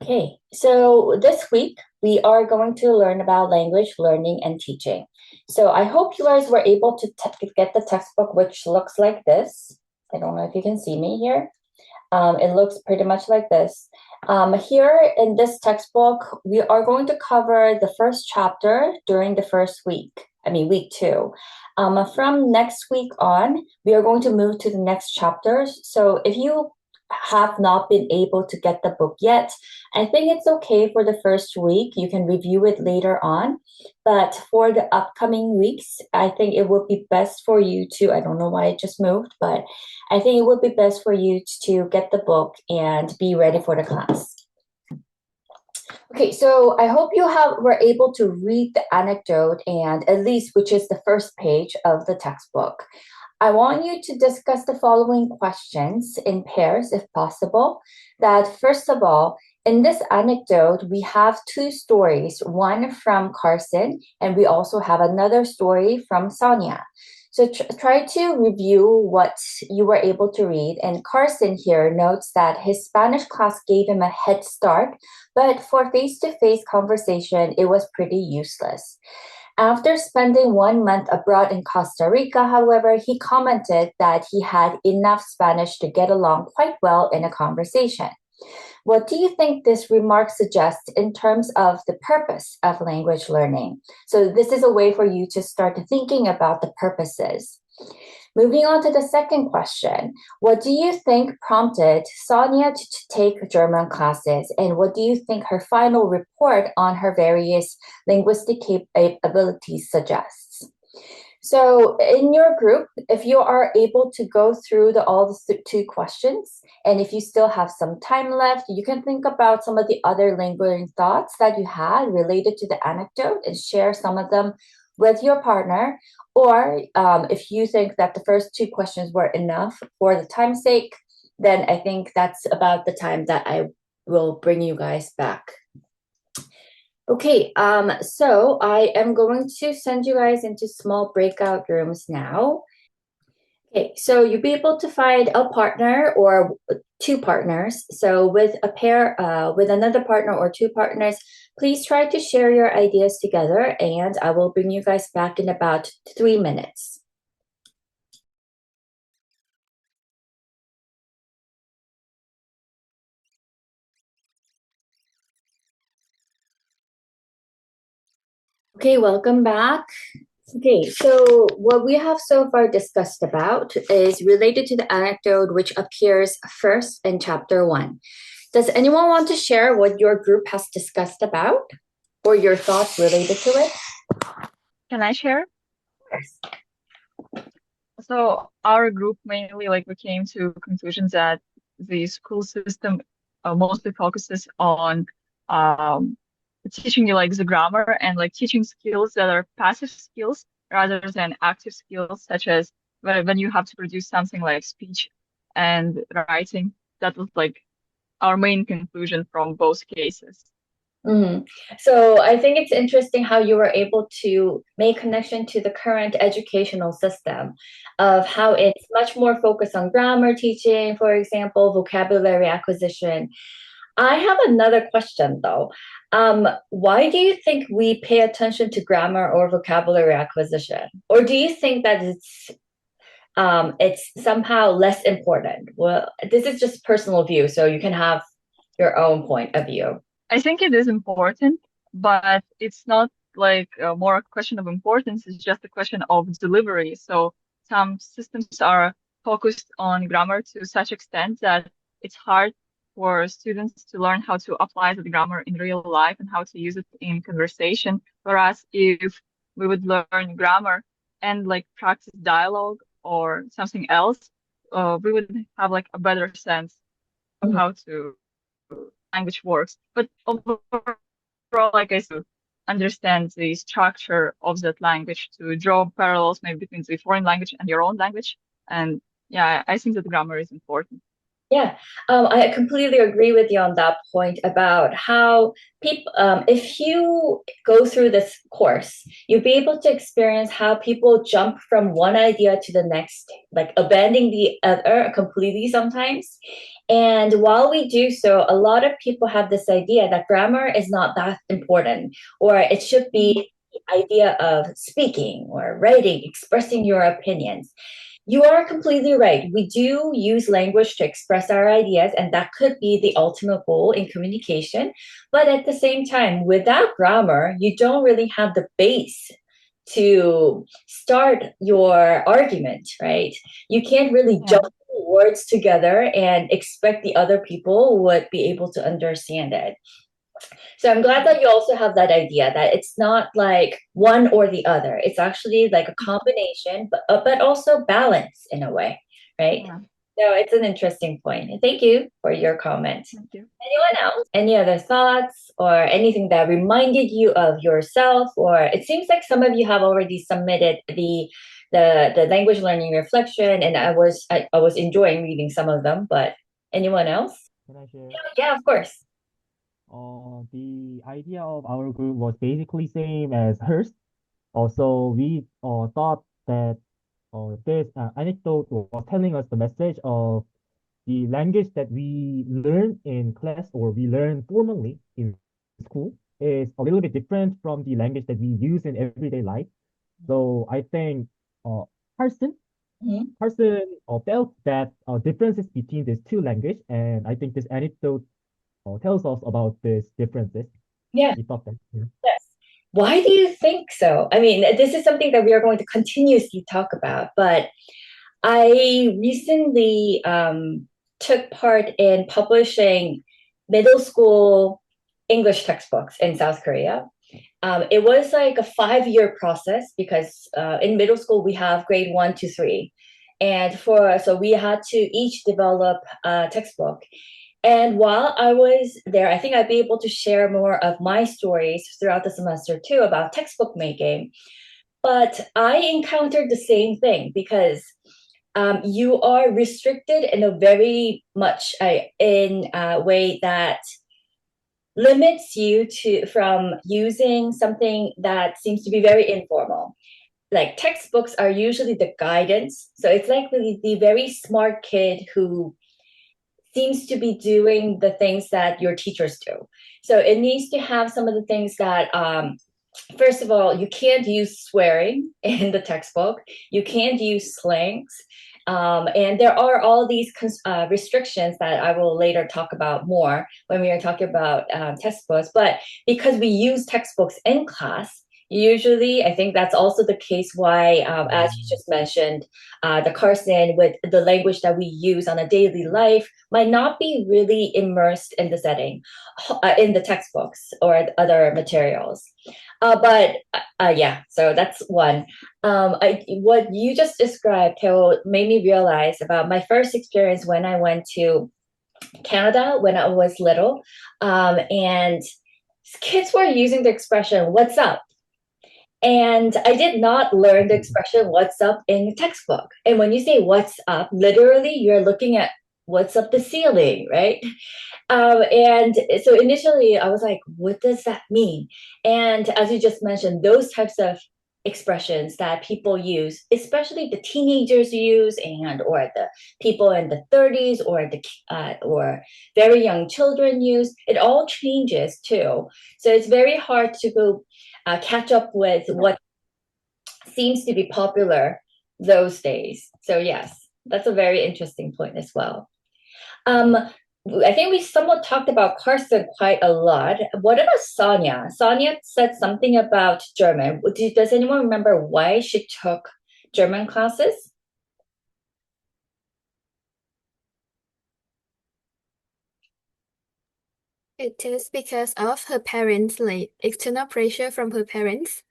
Okay, so this week we are going to learn about language learning and teaching. So I hope you guys were able to get the textbook, which looks like this. I don't know if you can see me here. It looks pretty much like this. Here in this textbook, we are going to cover the first chapter during the first week. Week two. From next week on, we are going to move to the next chapters. So if you have not been able to get the book yet, I think it's okay for the first week. You can review it later on. But for the upcoming weeks, I think it would be best for you to, I don't know why it just moved, but I think it would be best for you to get the book and be ready for the class. Okay, so I hope were able to read the anecdote and at least which is the first page of the textbook. I want you to discuss the following questions in pairs if possible. That first of all, in this anecdote, we have two stories, one from Carson, and we also have another story from Sonia. So try to review what you were able to read. And Carson here notes that his Spanish class gave him a head start, but for face-to-face conversation, it was pretty useless. After spending 1 month abroad in Costa Rica, however, he commented that he had enough Spanish to get along quite well in a conversation. What do you think this remark suggests in terms of the purpose of language learning? So this is a way for you to start thinking about the purposes. Moving on to the second question, what do you think prompted Sonia to take German classes, and what do you think her final report on her various linguistic abilities suggests? So in your group, if you are able to go through all the two questions, and if you still have some time left, you can think about some of the other lingering thoughts that you had related to the anecdote and share some of them with your partner. Or if you think that the first two questions were enough for the time's sake, then I think that's about the time that I will bring you guys back. Okay, so I am going to send you guys into small breakout rooms now. Okay, so you'll be able to find a partner or two partners. So with a pair, with another partner or two partners, please try to share your ideas together, and I will bring you guys back in about 3 minutes. Okay, welcome back. Okay, so what we have so far discussed about is related to the anecdote which appears first in chapter 1. Does anyone want to share what your group has discussed about or your thoughts related to it? Can I share? Yes. So our group mainly we came to conclusions that the school system mostly focuses on um, teaching you the grammar and teaching skills that are passive skills rather than active skills, such as when you have to produce something like speech and writing. That was our main conclusion from both cases. Mm-hmm. So I think it's interesting how you were able to make connection to the current educational system of how it's much more focused on grammar teaching, for example, vocabulary acquisition. I have another question though. Why do you think we pay attention to grammar or vocabulary acquisition? Or do you think that it's somehow less important? Well, this is just personal view, so you can have your own point of view. I think it is important, but it's not more a question of importance. It's just a question of delivery. So some systems are focused on grammar to such extent that it's hard for students to learn how to apply the grammar in real life and how to use it in conversation. Whereas if we would learn grammar and practice dialogue or something else, we would have a better sense of how to language works. But overall, I still understand the structure of that language to draw parallels maybe between the foreign language and your own language. And yeah, I think that grammar is important. Yeah, I completely agree with you on that point about how people, if you go through this course, you'll be able to experience how people jump from one idea to the next, like abandoning the other completely sometimes. And while we do so, a lot of people have this idea that grammar is not that important, or it should Mhm. be the idea of speaking or writing, expressing your opinions. You are completely right. We do use language to express our ideas, and that could be the ultimate goal in communication. But at the same time, without grammar, you don't really have the base to start your argument, right? You can't really Yeah, jump words together and expect the other people would be able to understand it. So I'm glad that you also have that idea that it's not like one or the other. It's actually like a combination, but also balance in a way, right? yeah. So it's an interesting point. Thank you for your comment. Thank you. Anyone else? Any other thoughts or anything that reminded you of yourself? Or it seems like some of you have already submitted the language learning reflection, and I was enjoying reading some of them. But anyone else? Can I share? Yeah, of course. The idea of our group was basically same as hers. Also, we thought that this anecdote was telling us the message of the language that we learn in class or we learn formally in school is a little bit different from the language that we use in everyday life. So I think uh, Carson Mhm. Carson felt that differences between these two languages, and I think this anecdote tells us about these differences. Yeah. We thought that. Yeah. Yes. Why do you think so? I mean, this is something that we are going to continuously talk about, but I recently took part in publishing middle school English textbooks in South Korea. It was like a 5 year process because in middle school we have grade 1 to 3. And so we had to each develop a textbook. And while I was there, I think I'd be able to share more of my stories throughout the semester too about textbook making. But I encountered the same thing because you are restricted in a very much in a way that limits you to from using something that seems to be very informal. Like textbooks are usually the guidance, so it's like the very smart kid who seems to be doing the things that your teachers do. So it needs to have some of the things that, first of all, you can't use swearing in the textbook, you can't use slangs. And there are all these restrictions that I will later talk about more when we are talking about textbooks. But because we use textbooks in class, usually, I think that's also the case why, as you Um, just mentioned, the Carson with the language that we use on a daily life might not be really immersed in the setting, in the textbooks or other materials. But yeah, so that's one. What you just described, Teo, made me realize about my first experience when I went to Canada when I was little. And kids were using the expression, "What's up?" And I did not learn the expression "what's up" in the textbook. And when you say "what's up," literally you're looking at what's up the ceiling, right? And so initially I was like, what does that mean? And as you just mentioned, those types of expressions that people use, especially the teenagers use, and or the people in the 30s or very young children use, it all changes too. So it's very hard to go catch up with what seems to be popular those days. So yes, that's a very interesting point as well. Um, I think we somewhat talked about Carson quite a lot. What about Sonia? Sonia said something about German. Does anyone remember why she took German classes? It is because of her parents, like external pressure from her parents.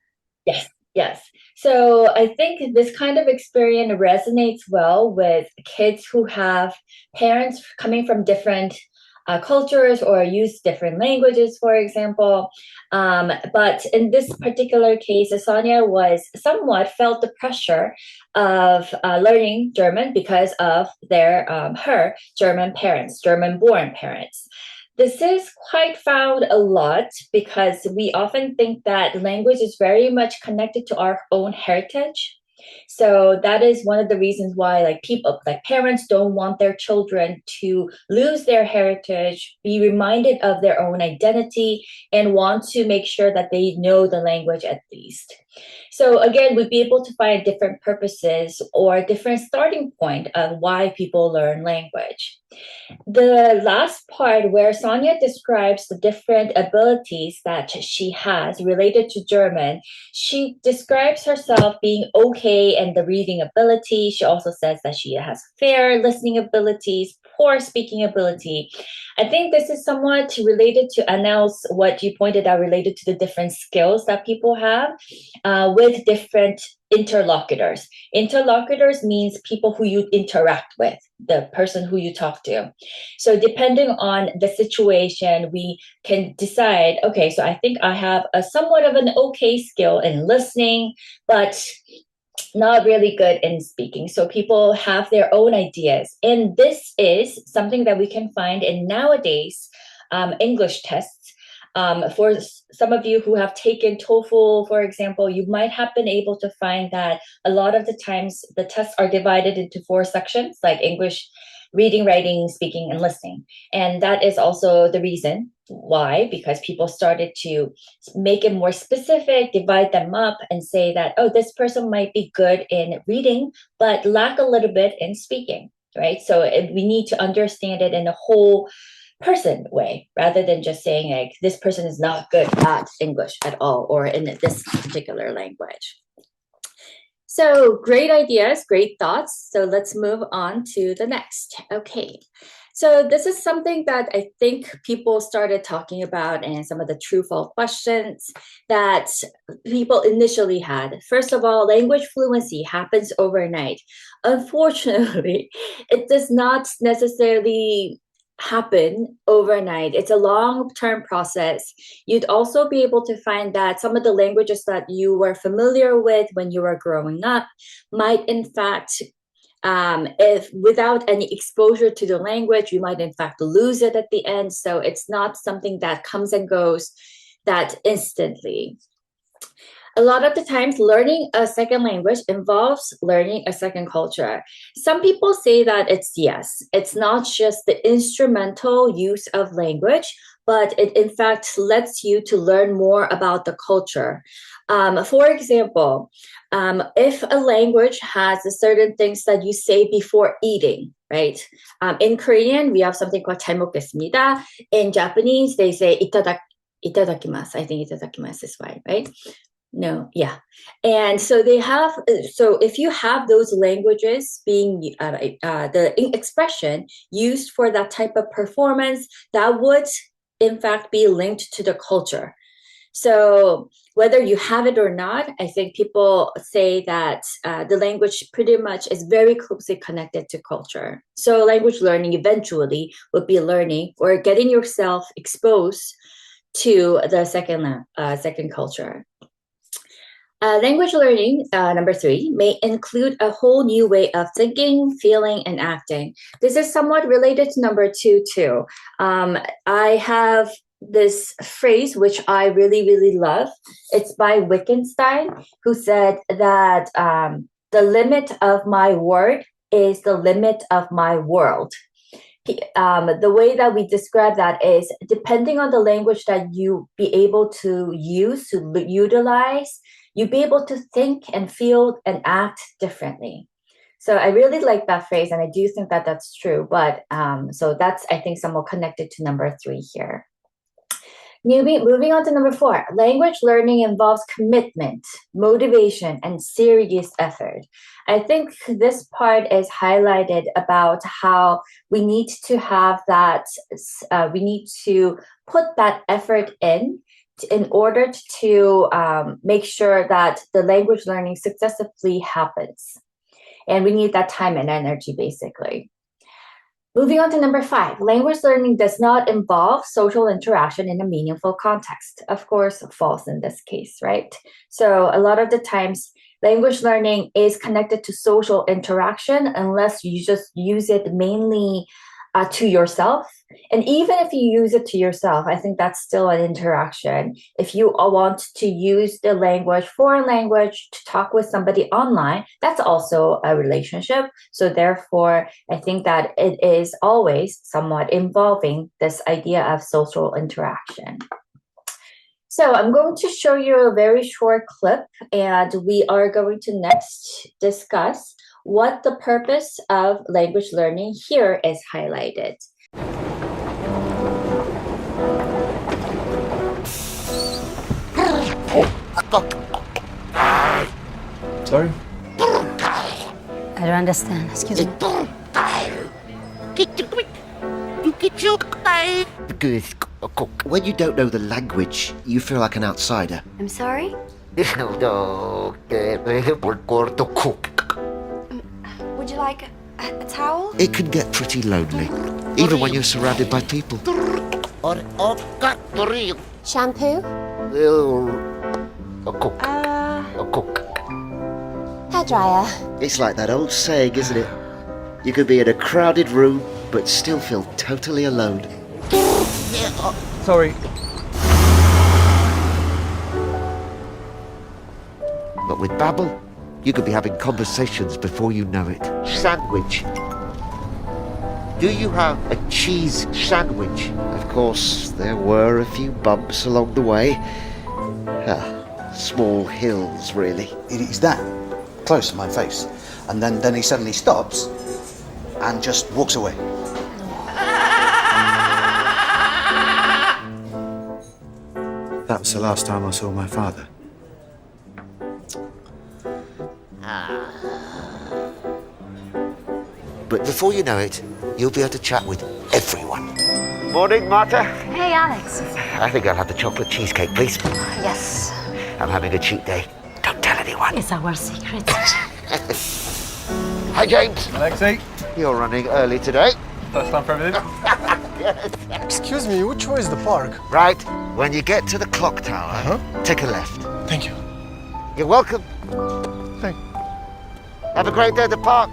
Yes, yes. So I think this kind of experience resonates well with kids who have parents coming from different cultures or use different languages, for example. But in this particular case, Sonia was somewhat felt the pressure of learning German because of her German parents, German-born parents. This is quite found a lot because we often think that language is very much connected to our own heritage. So that is one of the reasons why like parents don't want their children to lose their heritage, be reminded of their own identity, and want to make sure that they know the language at least. So again, we'd be able to find different purposes or different starting point of why people learn language. The last part where Sonia describes the different abilities that she has related to German, she describes herself being okay in the reading ability. She also says that she has fair listening abilities, poor speaking ability. I think this is somewhat related to Anel's, what you pointed out, related to the different skills that people have with different interlocutors. Interlocutors means people who you interact with, the person who you talk to. So depending on the situation, we can decide, okay, so I think I have a somewhat of an okay skill in listening, but not really good in speaking. So people have their own ideas. And this is something that we can find in nowadays English tests. For some of you who have taken TOEFL, for example, you might have been able to find that a lot of the times the tests are divided into 4 sections, like English, reading, writing, speaking, and listening. And that is also the reason why, because people started to make it more specific, divide them up, and say that, oh, this person might be good in reading, but lack a little bit in speaking, right? So we need to understand it in a whole person way, rather than just saying like this person is not good at English at all or in this particular language. So great ideas, great thoughts. So let's move on to the next. Okay. So this is something that I think people started talking about and some of the true-false questions that people initially had. First of all, language fluency happens overnight. Unfortunately, it does not necessarily happen overnight. It's a long-term process. You'd also be able to find that some of the languages that you were familiar with when you were growing up might in fact, if without any exposure to the language, you might in fact lose it at the end. So it's not something that comes and goes that instantly. A lot of the times, learning a second language involves learning a second culture. Some people say that it's not just the instrumental use of language, but it in fact lets you to learn more about the culture. For example, if a language has certain things that you say before eating, right? In Korean, we have something called 잘 먹겠습니다. In Japanese, they say itadakimasu. I think itadakimasu is right? No, yeah. And so so if you have those languages being the expression used for that type of performance, that would in fact be linked to the culture. So whether you have it or not, I think people say that the language pretty much is very closely connected to culture. So language learning eventually would be learning or getting yourself exposed to the second culture. Language learning, number 3, may include a whole new way of thinking, feeling, and acting. This is somewhat related to number 2 too. I have this phrase which I really, really love. It's by Wittgenstein, who said that the limit of my word is the limit of my world. The way that we describe that is depending on the language that you be able to use, to utilize, you'll be able to think and feel and act differently. So I really like that phrase, and I do think that that's true. But so that's, I think, somewhat connected to number 3 here. Moving on to number 4, language learning involves commitment, motivation, and serious effort. I think this part is highlighted about how we need to have that, we need to put that effort in order to make sure that the language learning successfully happens. And we need that time and energy, basically. Moving on to number 5, language learning does not involve social interaction in a meaningful context. Of course, false in this case, right? So a lot of the times, language learning is connected to social interaction unless you just use it mainly to yourself. And even if you use it to yourself, I think that's still an interaction. If you want to use the language, foreign language, to talk with somebody online, that's also a relationship. So therefore, I think that it is always somewhat involving this idea of social interaction. So I'm going to show you a very short clip, and we are going to next discuss what the purpose of language learning here is highlighted. Sorry? I don't understand. Excuse me. When you don't know the language, you feel like an outsider. I'm sorry? Would you like a towel? It can get pretty lonely, even when you're surrounded by people. Shampoo? Hairdryer. It's like that old saying, isn't it? You could be in a crowded room, but still feel totally alone. Sorry. But with Babbel, you could be having conversations before you know it. Sandwich. Do you have a cheese sandwich? Of course, there were a few bumps along the way. Small hills, really. He's that close to my face. And then he suddenly stops and just walks away. That was the last time I saw my father. But before you know it, you'll be able to chat with everyone. Morning, Marta. Hey, Alex. I think I'll have the chocolate cheesecake, please. Yes. I'm having a cheat day. Don't tell anyone. It's our secret. Hi, James. Alexei, You're running early today. first time for everything. Excuse me, which way is the park? Right, when you get to the clock tower, take a left. Thank you. You're welcome. Thank Have a great day at the park.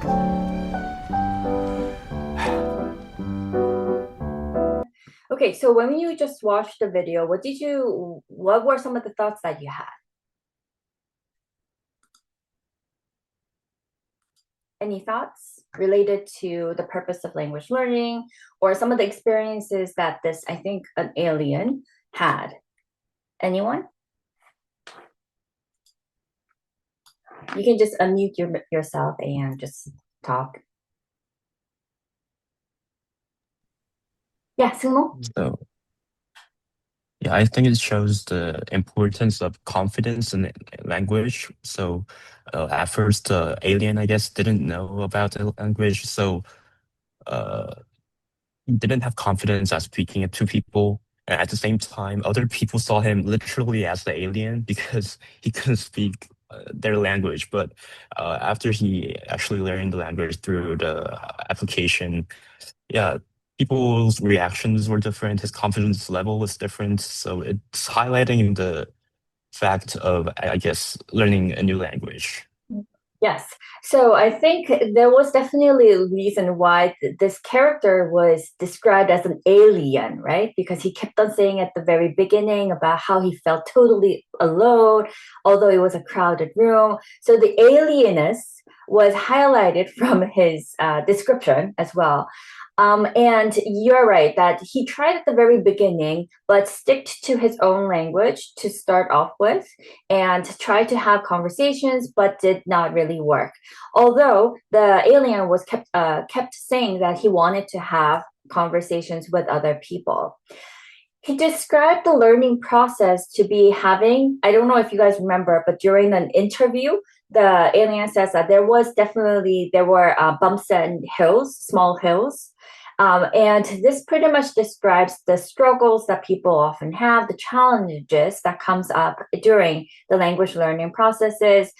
Okay, so when you just watched the video, what were some of the thoughts that you had? Any thoughts related to the purpose of language learning or some of the experiences that this, I think, an alien had? Anyone? You can just unmute yourself and just talk. Yeah, Sumo? So, yeah, I think it shows the importance of confidence in language. So, at first, the alien, I guess, didn't know about the language, so he didn't have confidence at speaking it to people. And at the same time, other people saw him literally as the alien because he couldn't speak their language. But after he actually learned the language through the application, yeah, people's reactions were different. His confidence level was different. So it's highlighting the fact of, I guess, learning a new language. Yes. So I think there was definitely a reason why this character was described as an alien, right? Because he kept on saying at the very beginning about how he felt totally alone, although it was a crowded room. So the alienness was highlighted from his description as well. And you're right that he tried at the very beginning, but sticked to his own language to start off with and tried to have conversations, but did not really work. Although the alien was kept saying that he wanted to have conversations with other people. He described the learning process to be having, I don't know if you guys remember, but during an interview, the alien says that there were bumps and hills, small hills. And this pretty much describes the struggles that people often have, the challenges that comes up during the language learning processes.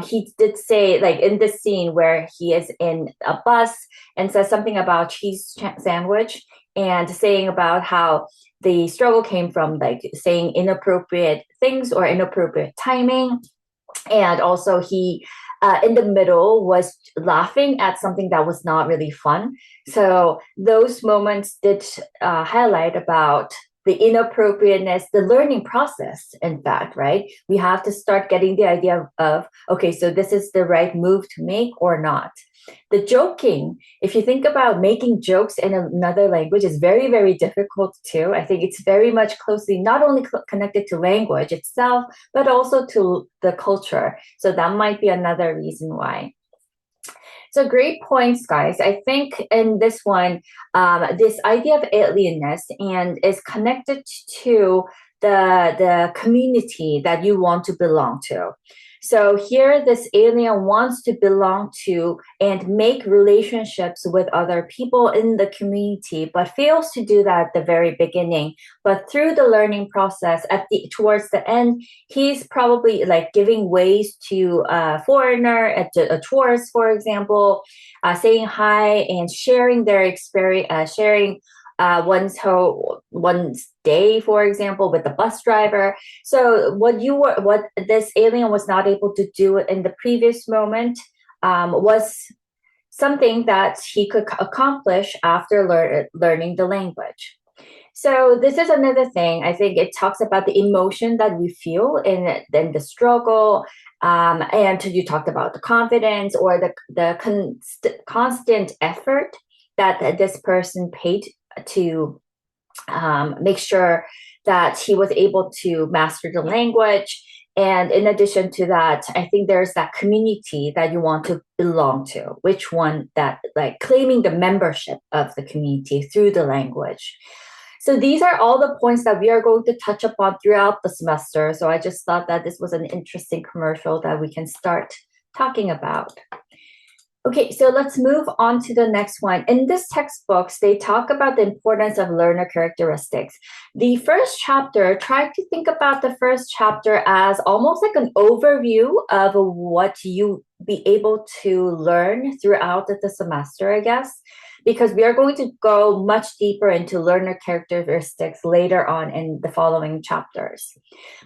He did say, like in this scene where he is in a bus and says something about cheese sandwich and saying about how the struggle came from like saying inappropriate things or inappropriate timing. And also he in the middle was laughing at something that was not really fun. So those moments did highlight about the inappropriateness, the learning process, in fact, right? We have to start getting the idea of, okay, so this is the right move to make or not. The joking, if you think about making jokes in another language, is very, very difficult too. I think it's very much closely not only connected to language itself, but also to the culture. So that might be another reason why. So great points, guys. I think in this one, this idea of alienness and is connected to the community that you want to belong to. So here, this alien wants to belong to and make relationships with other people in the community, but fails to do that at the very beginning. But through the learning process, towards the end, he's probably like giving ways to a foreigner, a tourist, for example, saying hi and sharing their experience, sharing one's day, for example, with the bus driver. So what this alien was not able to do in the previous moment was something that he could accomplish after learning the language. So this is another thing. I think it talks about the emotion that we feel in the struggle. And you talked about the confidence or the constant effort that this person paid to make sure that he was able to master the language. And in addition to that, I think there's that community that you want to belong to, which one that like claiming the membership of the community through the language. So these are all the points that we are going to touch upon throughout the semester. So I just thought that this was an interesting commercial that we can start talking about. Okay, so let's move on to the next one. In this textbooks, they talk about the importance of learner characteristics. The first chapter, try to think about the first chapter as almost like an overview of what you be able to learn throughout the semester, I guess, because we are going to go much deeper into learner characteristics later on in the following chapters.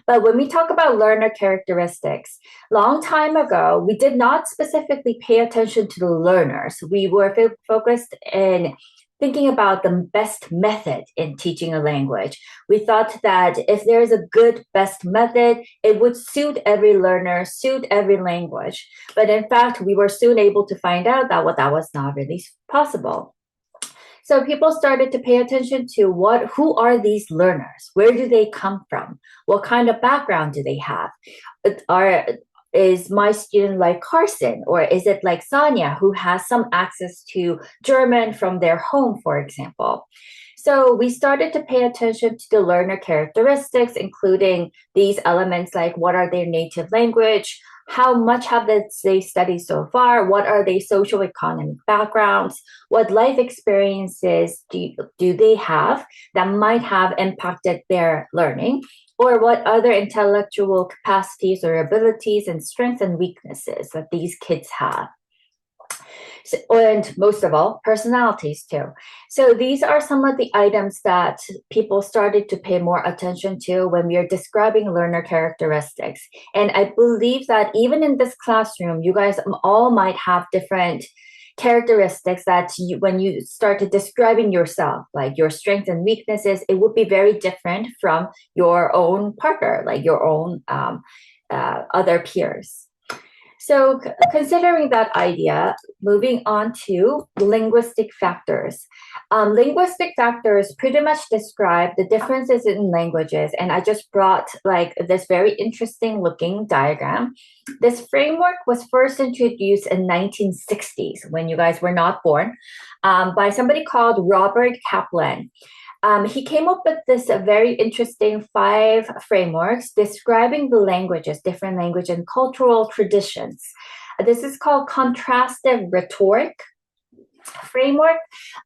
But when we talk about learner characteristics, long time ago, we did not specifically pay attention to the learners. We were focused in thinking about the best method in teaching a language. We thought that if there's a good best method, it would suit every learner, suit every language. But in fact, we were soon able to find out that that was not really possible. So people started to pay attention to who are these learners? Where do they come from? What kind of background do they have? Is my student like Carson, or is it like Sonia, who has some access to German from their home, for example? So we started to pay attention to the learner characteristics, including these elements like what are their native language, how much have they studied so far, what are their socioeconomic backgrounds, what life experiences do they have that might have impacted their learning, or what other intellectual capacities or abilities and strengths and weaknesses that these kids have. So, and most of all, personalities too. So these are some of the items that people started to pay more attention to when we are describing learner characteristics. And I believe that even in this classroom, you guys all might have different characteristics that when you started describing yourself, like your strengths and weaknesses, it would be very different from your own partner, like your own other peers. So considering that idea, moving on to linguistic factors. Linguistic factors pretty much describe the differences in languages. And I just brought like this very interesting looking diagram. This framework was first introduced in 1960s, when you guys were not born, by somebody called Robert Kaplan. He came up with this very interesting 5 frameworks describing the languages, different language and cultural traditions. This is called contrastive rhetoric. framework.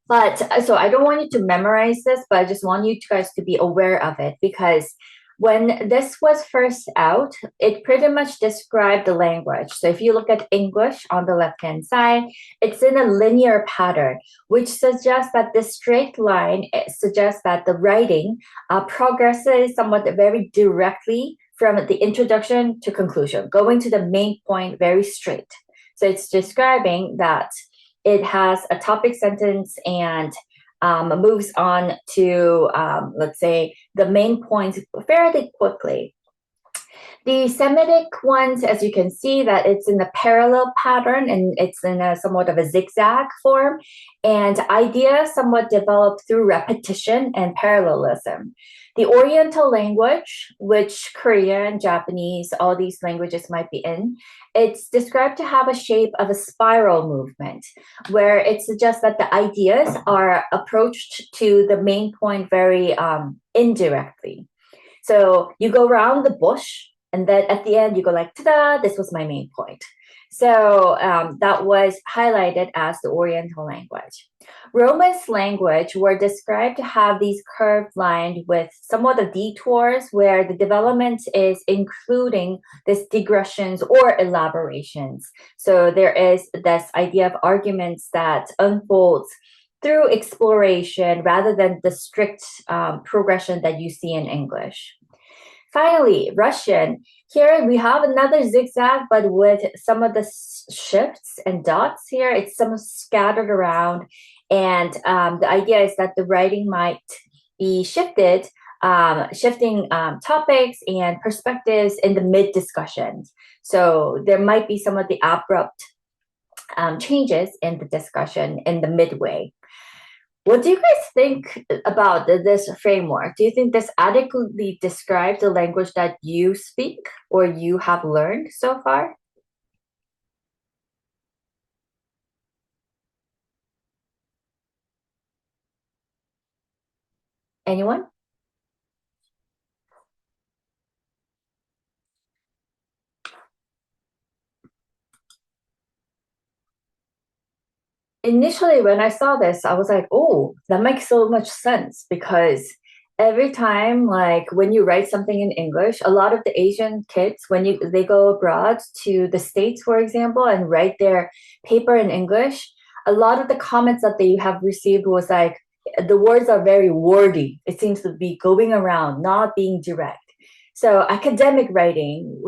But so I don't want you to memorize this, but I just want you guys to be aware of it, because when this was first out, it pretty much described the language. So if you look at English on the left-hand side, it's in a linear pattern, which suggests that this straight line suggests that the writing progresses somewhat very directly from the introduction to conclusion, going to the main point very straight. So it's describing that it has a topic sentence and moves on to, let's say, the main points fairly quickly. The Semitic ones, as you can see, that it's in a parallel pattern and it's in a somewhat of a zigzag form, and ideas somewhat developed through repetition and parallelism. The Oriental language, which Korean, Japanese, all these languages might be in, it's described to have a shape of a spiral movement, where it suggests that the ideas are approached to the main point very indirectly. So you go around the bush, and then at the end you go like, ta-da, this was my main point. So that was highlighted as the Oriental language. Romance language were described to have these curved lines with somewhat of detours, where the development is including this digressions or elaborations. So there is this idea of arguments that unfolds through exploration rather than the strict progression that you see in English. Finally, Russian. Here we have another zigzag, but with some of the shifts and dots here. It's some scattered around. And the idea is that the writing might be shifted, shifting topics and perspectives in the mid-discussions. So there might be some of the abrupt changes in the discussion in the midway. What do you guys think about this framework? Do you think this adequately describes the language that you speak or you have learned so far? Anyone? Initially, when I saw this, I was like, oh, that makes so much sense, because every time, like when you write something in English, a lot of the Asian kids, when they go abroad to the States, for example, and write their paper in English, a lot of the comments that they have received was like, the words are very wordy. It seems to be going around, not being direct. So academic writing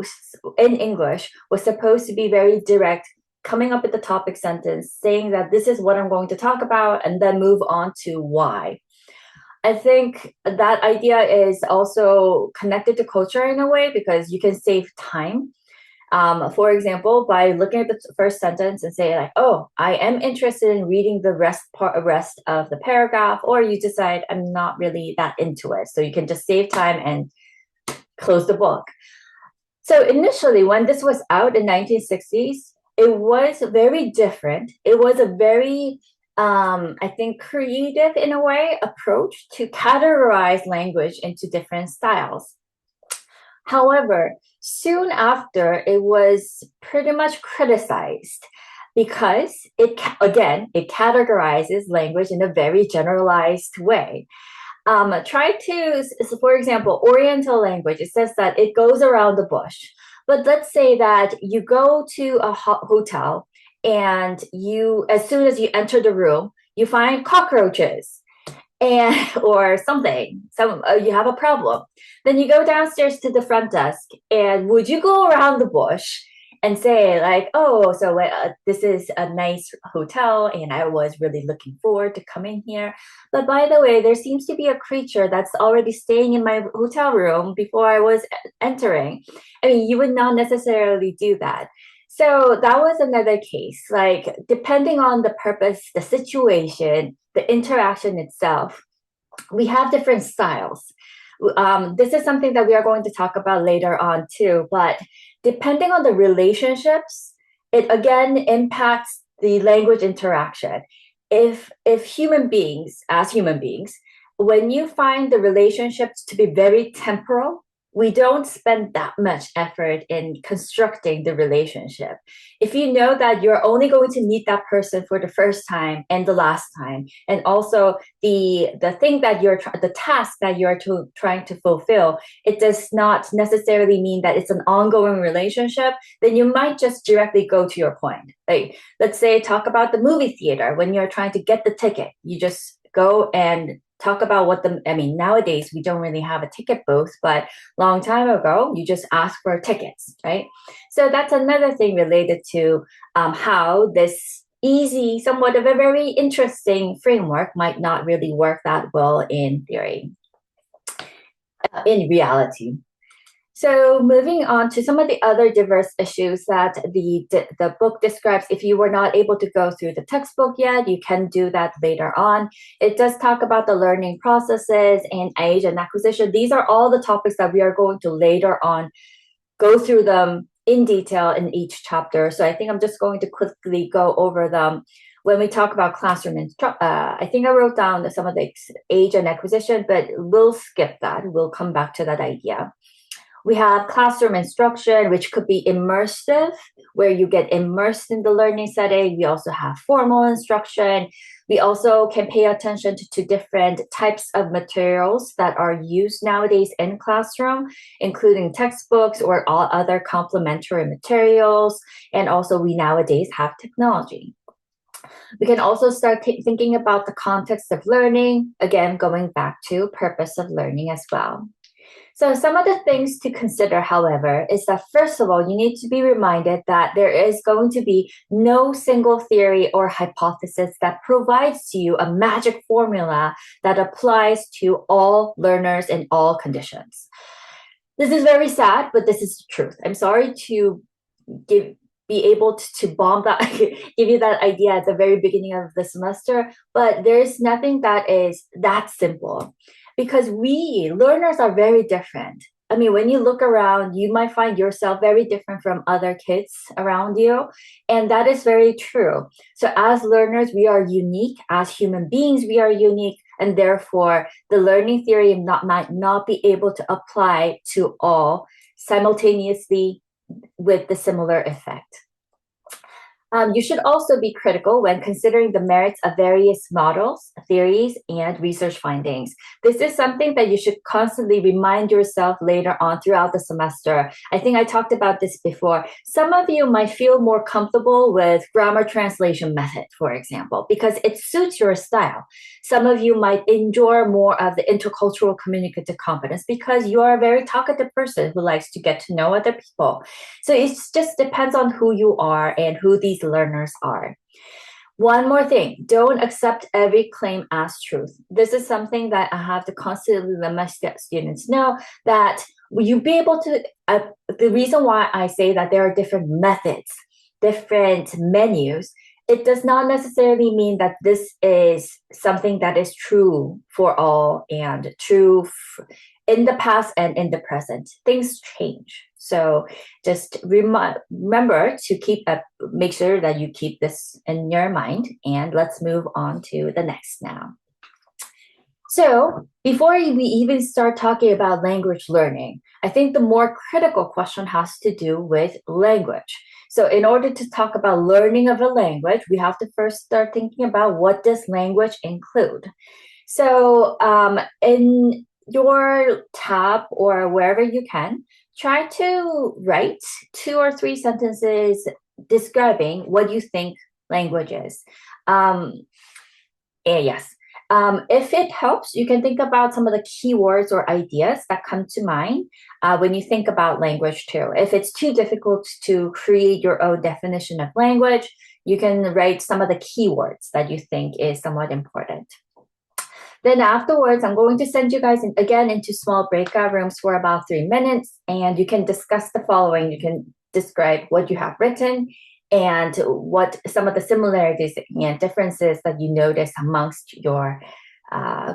in English was supposed to be very direct, coming up with the topic sentence, saying that this is what I'm going to talk about, and then move on to why. I think that idea is also connected to culture in a way, because you can save time. For example, by looking at the first sentence and say like, oh, I am interested in reading the rest of the paragraph, or you decide I'm not really that into it. So you can just save time and close the book. So initially, when this was out in 1960s, it was very different. It was a very, I think, creative in a way approach to categorize language into different styles. However, soon after, it was pretty much criticized because it categorizes language in a very generalized way. For example, Oriental language, it says that it goes around the bush. But let's say that you go to a hotel and as soon as you enter the room, you find cockroaches or something. You have a problem. Then you go downstairs to the front desk, and would you go around the bush and say like, oh, so this is a nice hotel and I was really looking forward to coming here. But by the way, there seems to be a creature that's already staying in my hotel room before I was entering. I mean, you would not necessarily do that. So that was another case, like depending on the purpose, the situation, the interaction itself, we have different styles. This is something that we are going to talk about later on too, but depending on the relationships, it again impacts the language interaction. If human beings, when you find the relationships to be very temporal, we don't spend that much effort in constructing the relationship. If you know that you're only going to meet that person for the first time and the last time, and also the thing that the task that you're trying to fulfill, it does not necessarily mean that it's an ongoing relationship, then you might just directly go to your point. Like, let's say, talk about the movie theater. When you're trying to get the ticket, you just go and talk about nowadays we don't really have a ticket booth, but long time ago, you just ask for tickets, right? So that's another thing related to how this easy, somewhat of a very interesting framework might not really work that well in theory, in reality. So moving on to some of the other diverse issues that the book describes. If you were not able to go through the textbook yet, you can do that later on. It does talk about the learning processes and age and acquisition. These are all the topics that we are going to later on go through them in detail in each chapter. So I think I'm just going to quickly go over them. When we talk about classroom I think I wrote down some of the age and acquisition, but we'll skip that. We'll come back to that idea. We have classroom instruction, which could be immersive, where you get immersed in the learning setting. We also have formal instruction. We also can pay attention to different types of materials that are used nowadays in classroom, including textbooks or all other complementary materials. And also we nowadays have technology. We can also start thinking about the context of learning, again, going back to purpose of learning as well. So some of the things to consider, however, is that first of all, you need to be reminded that there is going to be no single theory or hypothesis that provides to you a magic formula that applies to all learners in all conditions. This is very sad, but this is the truth. I'm sorry to be able to give you that idea at the very beginning of the semester, but there's nothing that is that simple. Because we learners are very different. I mean, when you look around, you might find yourself very different from other kids around you. And that is very true. So as learners, we are unique. As human beings, we are unique. And therefore, the learning theory might not be able to apply to all simultaneously with the similar effect. You should also be critical when considering the merits of various models, theories, and research findings. This is something that you should constantly remind yourself later on throughout the semester. I think I talked about this before. Some of you might feel more comfortable with grammar translation method, for example, because it suits your style. Some of you might enjoy more of the intercultural communicative competence because you are a very talkative person who likes to get to know other people. So it just depends on who you are and who these learners are. One more thing, don't accept every claim as truth. This is something that I have to constantly let my students know, that you be able to, the reason why I say that there are different methods, different menus, it does not necessarily mean that this is something that is true for all and true in the past and in the present. Things change. So just remember to make sure that you keep this in your mind. And let's move on to the next now. So before we even start talking about language learning, I think the more critical question has to do with language. So in order to talk about learning of a language, we have to first start thinking about what does language include. So in your tab or wherever you can, try to write 2 or 3 sentences describing what you think language is. If it helps, you can think about some of the keywords or ideas that come to mind when you think about language too. If it's too difficult to create your own definition of language, you can write some of the keywords that you think is somewhat important. Then afterwards, I'm going to send you guys again into small breakout rooms for about 3 minutes, and you can discuss the following. You can describe what you have written and what some of the similarities and differences that you notice amongst your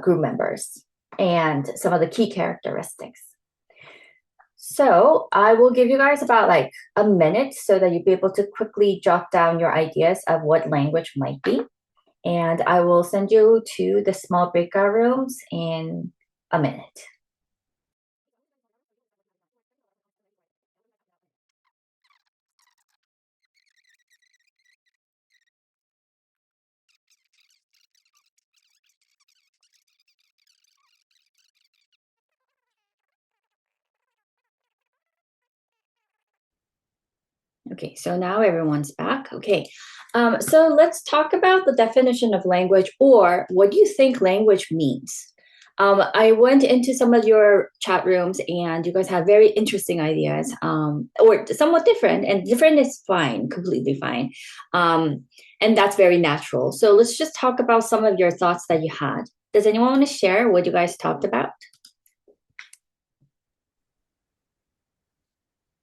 group members and some of the key characteristics. So I will give you guys about like a minute so that you'll be able to quickly jot down your ideas of what language might be. And I will send you to the small breakout rooms in a minute. Okay, so now everyone's back. Okay, so let's talk about the definition of language, or what do you think language means? I went into some of your chat rooms and you guys have very interesting ideas, or somewhat different, and different is fine, completely fine. And that's very natural. So let's just talk about some of your thoughts that you had. Does anyone want to share what you guys talked about?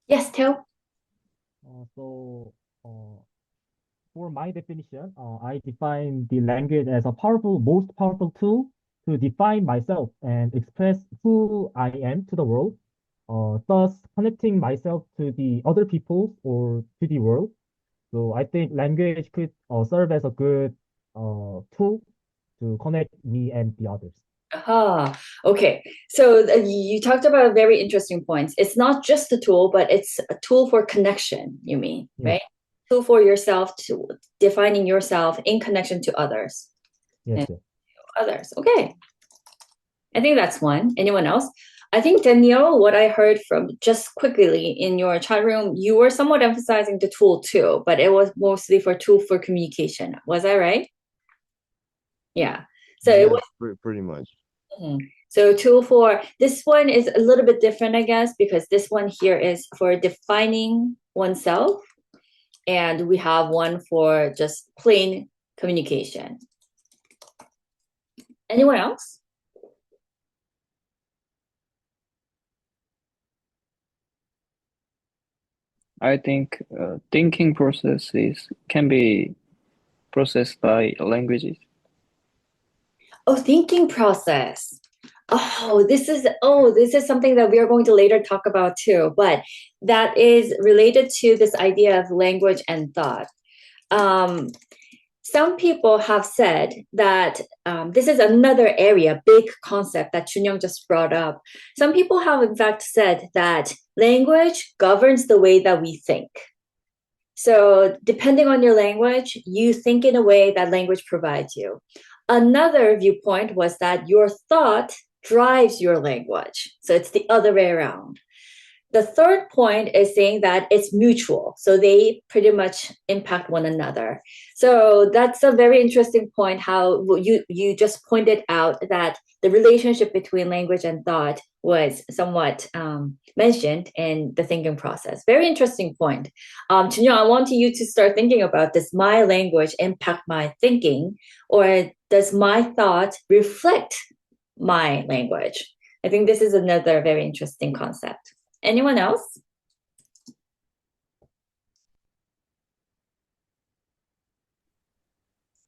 Yes, Theo? So, for my definition, I define the language as a powerful, most powerful tool to define myself and express who I am to the world, thus connecting myself to the other people or to the world. So I think language could serve as a good tool to connect me and the others. Okay. So you talked about very interesting points. It's not just a tool, but it's a tool for connection, you mean, Yes. right? Tool for yourself, to defining yourself in connection to others. Yes, And yes. others. Okay. I think that's one. Anyone else? I think, Danielle, what I heard from just quickly in your chat room, you were somewhat emphasizing the tool too, but it was mostly for tool for communication. Was I right? Yeah. So it was pretty much. So tool for this one is a little bit different, I guess, because this one here is for defining oneself, and we have one for just plain communication. Anyone else? I think thinking processes can be processed by languages. Oh, thinking process. This is something that we are going to later talk about too, but that is related to this idea of language and thought. Some people have said that this is another area, big concept that Junyoung just brought up. Some people have in fact said that language governs the way that we think. So depending on your language, you think in a way that language provides you. Another viewpoint was that your thought drives your language. So it's the other way around. The third point is saying that it's mutual. So they pretty much impact one another. So that's a very interesting point, how you just pointed out that the relationship between language and thought was somewhat mentioned in the thinking process. Very interesting point. Junyo, I want you to start thinking about, does my language impact my thinking, or does my thought reflect my language? I think this is another very interesting concept. Anyone else?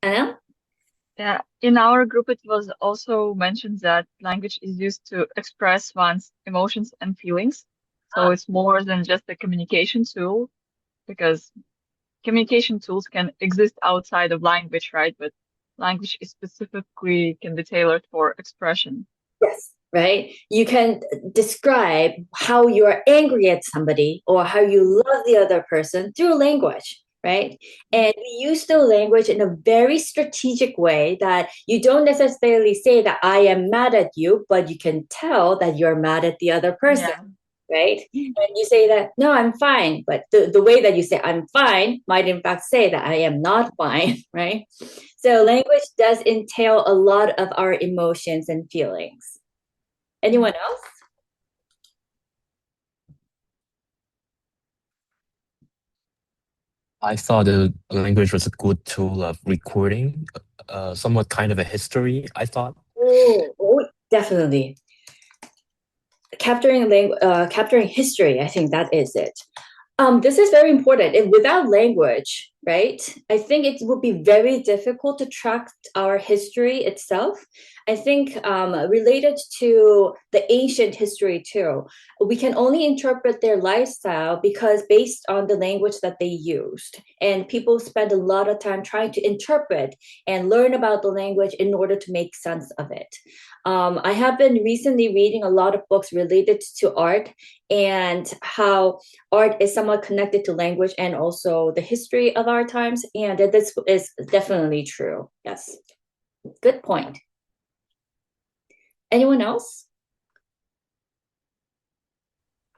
Anna? Yeah, in our group, it was also mentioned that language is used to express one's emotions and feelings. So it's more than just a communication tool, because communication tools can exist outside of language, right? But language is specifically can be tailored for expression. Yes, right? You can describe how you are angry at somebody or how you love the other person through language, right? And we use the language in a very strategic way that you don't necessarily say that I am mad at you, but you can tell that you're mad at the other person. Yeah. Right? And you say that, no, I'm fine. But the way that you say I'm fine might in fact say that I am not fine, right? So language does entail a lot of our emotions and feelings. Anyone else? I thought the language was a good tool of recording, somewhat kind of a history, I thought. Oh, definitely. Capturing history, I think that is it. This is very important. If without language, right, I think it would be very difficult to track our history itself. I think related to the ancient history too, we can only interpret their lifestyle because based on the language that they used. And people spend a lot of time trying to interpret and learn about the language in order to make sense of it. I have been recently reading a lot of books related to art and how art is somewhat connected to language and also the history of our times. And this is definitely true. Yes. Good point. Anyone else?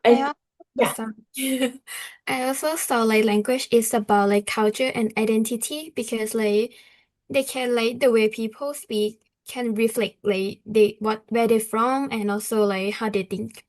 I Yeah. So I also saw like language is about like culture and identity because like they can like the way people speak can reflect like where they're from and also like how they think.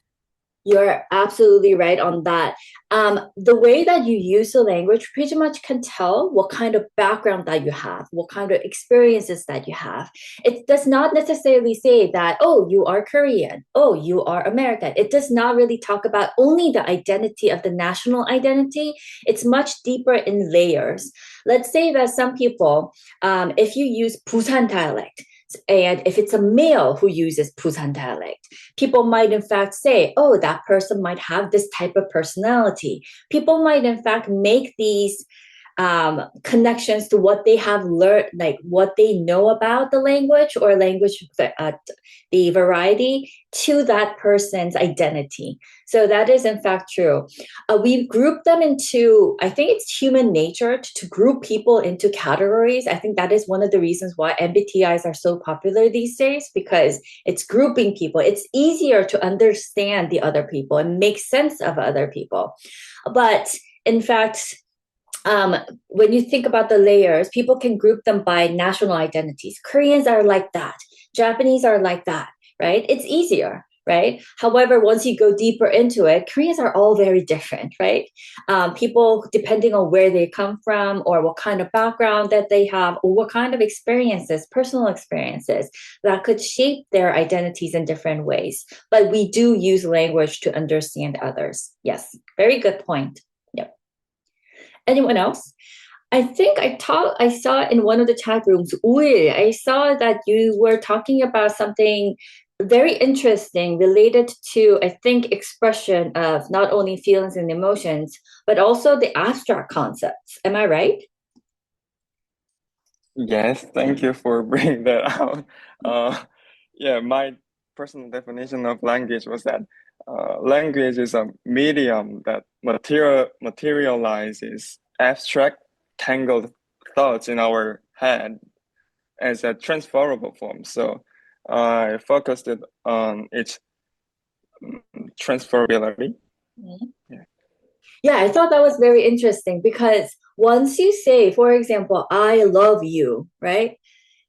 You're absolutely right on that. The way that you use the language pretty much can tell what kind of background that you have, what kind of experiences that you have. It does not necessarily say that, oh, you are Korean, oh, you are American. It does not really talk about only the identity of the national identity. It's much deeper in layers. Let's say that some people, if you use Busan dialect, and if it's a male who uses Busan dialect, people might in fact say, oh, that person might have this type of personality. People might in fact make these connections to what they have learned, like what they know about the language or language, the variety to that person's identity. So that is in fact true. We group them into, I think it's human nature to group people into categories. I think that is one of the reasons why MBTIs are so popular these days, because it's grouping people. It's easier to understand the other people and make sense of other people. But in fact, when you think about the layers, people can group them by national identities. Koreans are like that. Japanese are like that, right? It's easier, right? However, once you go deeper into it, Koreans are all very different, right? People, depending on where they come from or what kind of background that they have or what kind of experiences, personal experiences, that could shape their identities in different ways. But we do use language to understand others. Yes, very good point. Yep. Anyone else? I think I saw in one of the chat rooms, Ul, I saw that you were talking about something very interesting related to, I think, expression of not only feelings and emotions, but also the abstract concepts. Am I right? Yes, thank you for bringing that out. Yeah, my personal definition of language was that language is a medium that materializes abstract, tangled thoughts in our head as a transferable form. So I focused it on its transferability. Yeah. Yeah, I thought that was very interesting because once you say, for example, I love you, right?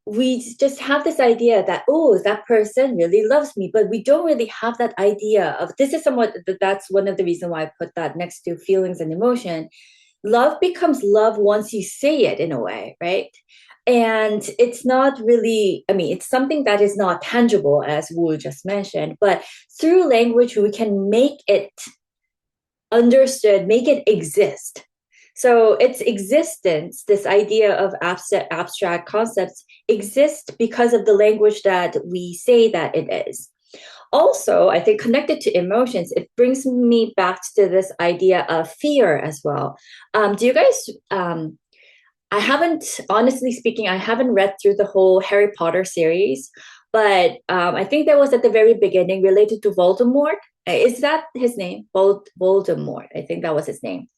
We just have this idea that, oh, that person really loves me, but we don't really have that idea of, this is somewhat, that's one of the reasons why I put that next to feelings and emotion. Love becomes love once you say it in a way, right? And it's not really, I mean, it's something that is not tangible, as Wu just mentioned, but through language, we can make it understood, make it exist. So its existence, this idea of abstract concepts, exists because of the language that we say that it is. Also, I think connected to emotions, it brings me back to this idea of fear as well. Do you guys, I haven't, honestly speaking, I haven't read through the whole Harry Potter series, but I think that was at the very beginning related to Voldemort. Is that his name? Voldemort. I think that was his name.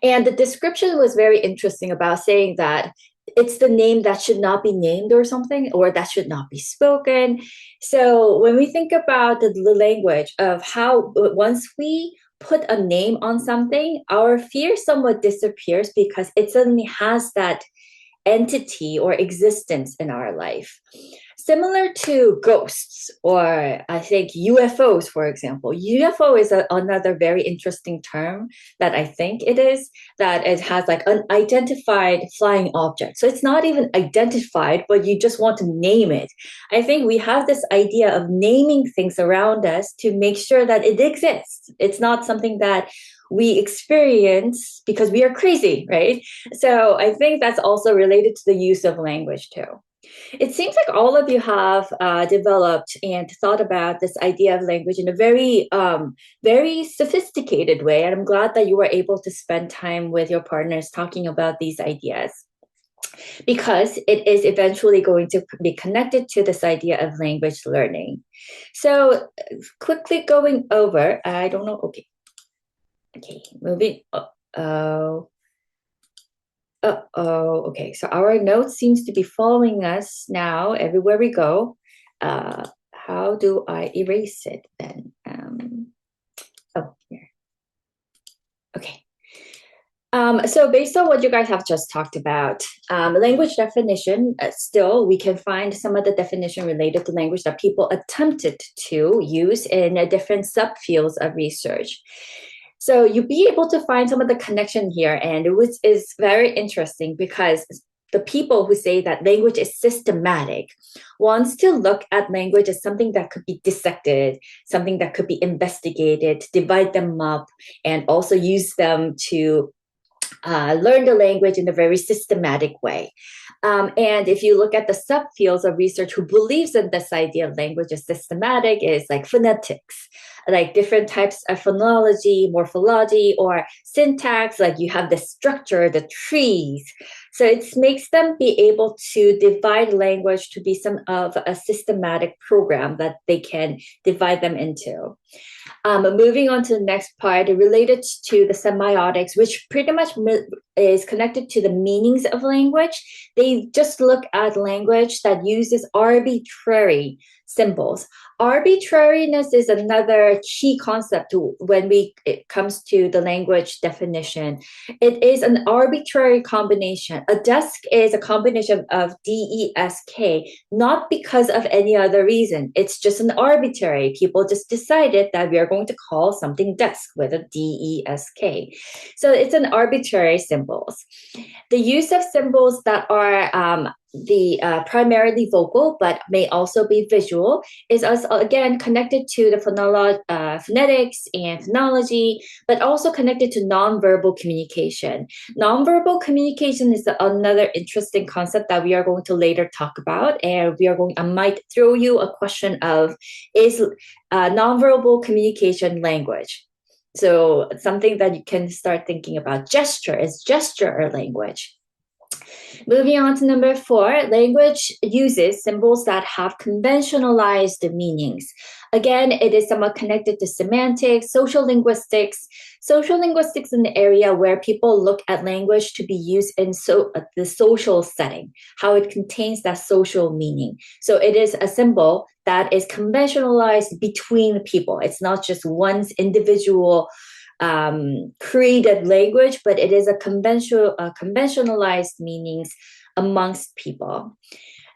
And the description was very interesting about saying that it's the name that should not be named or something, or that should not be spoken. So when we think about the language of how once we put a name on something, our fear somewhat disappears because it suddenly has that entity or existence in our life. Similar to ghosts, or I think UFOs, for example. UFO is another very interesting term that I think it is, that it has like unidentified flying object. So it's not even identified, but you just want to name it. I think we have this idea of naming things around us to make sure that it exists. It's not something that we experience because we are crazy, right? So I think that's also related to the use of language too. It seems like all of you have developed and thought about this idea of language in a very sophisticated way. And I'm glad that you were able to spend time with your partners talking about these ideas, because it is eventually going to be connected to this idea of language learning. So quickly going over, I don't know, okay, moving. Okay, so our note seems to be following us now everywhere we go. How do I erase it then? Oh, here. So based on what you guys have just talked about, language definition, still we can find some of the definition related to language that people attempted to use in different subfields of research. So you'll be able to find some of the connection here, and which is very interesting because the people who say that language is systematic wants to look at language as something that could be dissected, something that could be investigated, divide them up, and also use them to learn the language in a very systematic way. And if you look at the subfields of research who believes in this idea of language as systematic, is like phonetics, like different types of phonology, morphology, or syntax, like you have the structure, the trees. So it makes them be able to divide language to be some of a systematic program that they can divide them into. Moving on to the next part, related to the semiotics, which pretty much is connected to the meanings of language. They just look at language that uses arbitrary symbols. Arbitrariness is another key concept when it comes to the language definition. It is an arbitrary combination. A desk is a combination of D-E-S-K, not because of any other reason. It's just an arbitrary. People just decided that we are going to call something desk with a D-E-S-K. So it's an arbitrary symbols. The use of symbols that are primarily vocal but may also be visual is again connected to the phonetics and phonology, but also connected to nonverbal communication. Nonverbal communication is another interesting concept that we are going to later talk about, and I might throw you a question of, is nonverbal communication language? So something that you can start thinking about. Gesture, is gesture a language? Moving on to number 4, language uses symbols that have conventionalized meanings. Again, it is somewhat connected to semantics, social linguistics. Social linguistics is an area where people look at language to be used in the social setting, how it contains that social meaning. So it is a symbol that is conventionalized between people. It's not just one's individual created language, but it is a conventionalized meanings amongst people.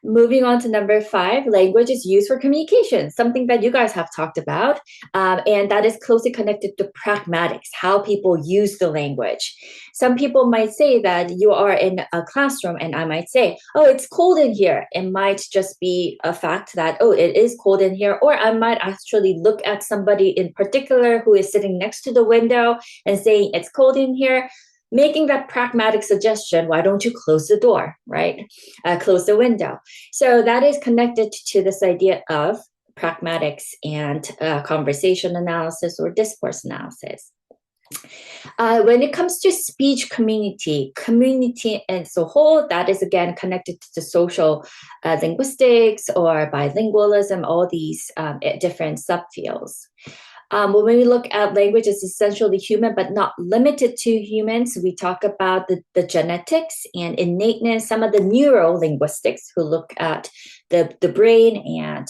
Moving on to number 5, language is used for communication, something that you guys have talked about, and that is closely connected to pragmatics, how people use the language. Some people might say that you are in a classroom, and I might say, oh, it's cold in here. It might just be a fact that, oh, it is cold in here, or I might actually look at somebody in particular who is sitting next to the window and saying it's cold in here, making that pragmatic suggestion, why don't you close the door, right? Close the window. So that is connected to this idea of pragmatics and conversation analysis or discourse analysis. When it comes to speech community as a whole, that is again connected to social linguistics or bilingualism, all these different subfields. When we look at language as essentially human, but not limited to humans, we talk about the genetics and innateness, some of the neurolinguistics who look at the brain and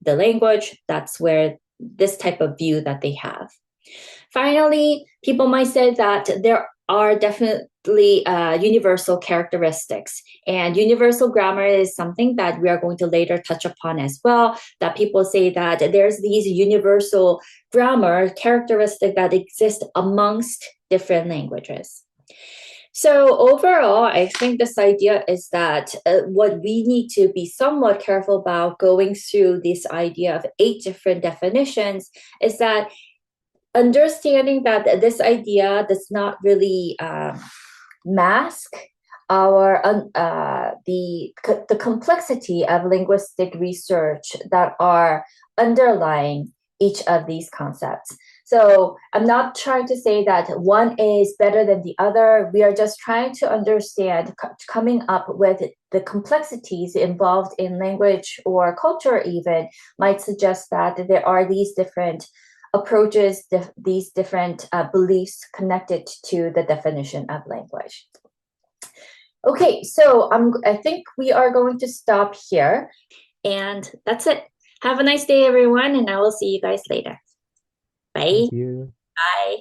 the language. That's where this type of view that they have. Finally, people might say that there are definitely universal characteristics, and universal grammar is something that we are going to later touch upon as well, that people say that there's these universal grammar characteristics that exist amongst different languages. So overall, I think this idea is that what we need to be somewhat careful about going through this idea of 8 different definitions is that understanding that this idea does not really mask our the complexity of linguistic research that are underlying each of these concepts. So I'm not trying to say that one is better than the other. We are just trying to understand, coming up with the complexities involved in language or culture even might suggest that there are these different approaches, these different beliefs connected to the definition of language. Okay, so I think we are going to stop here, and that's it. Have a nice day, everyone, and I will see you guys later. Bye. Thank you. Bye.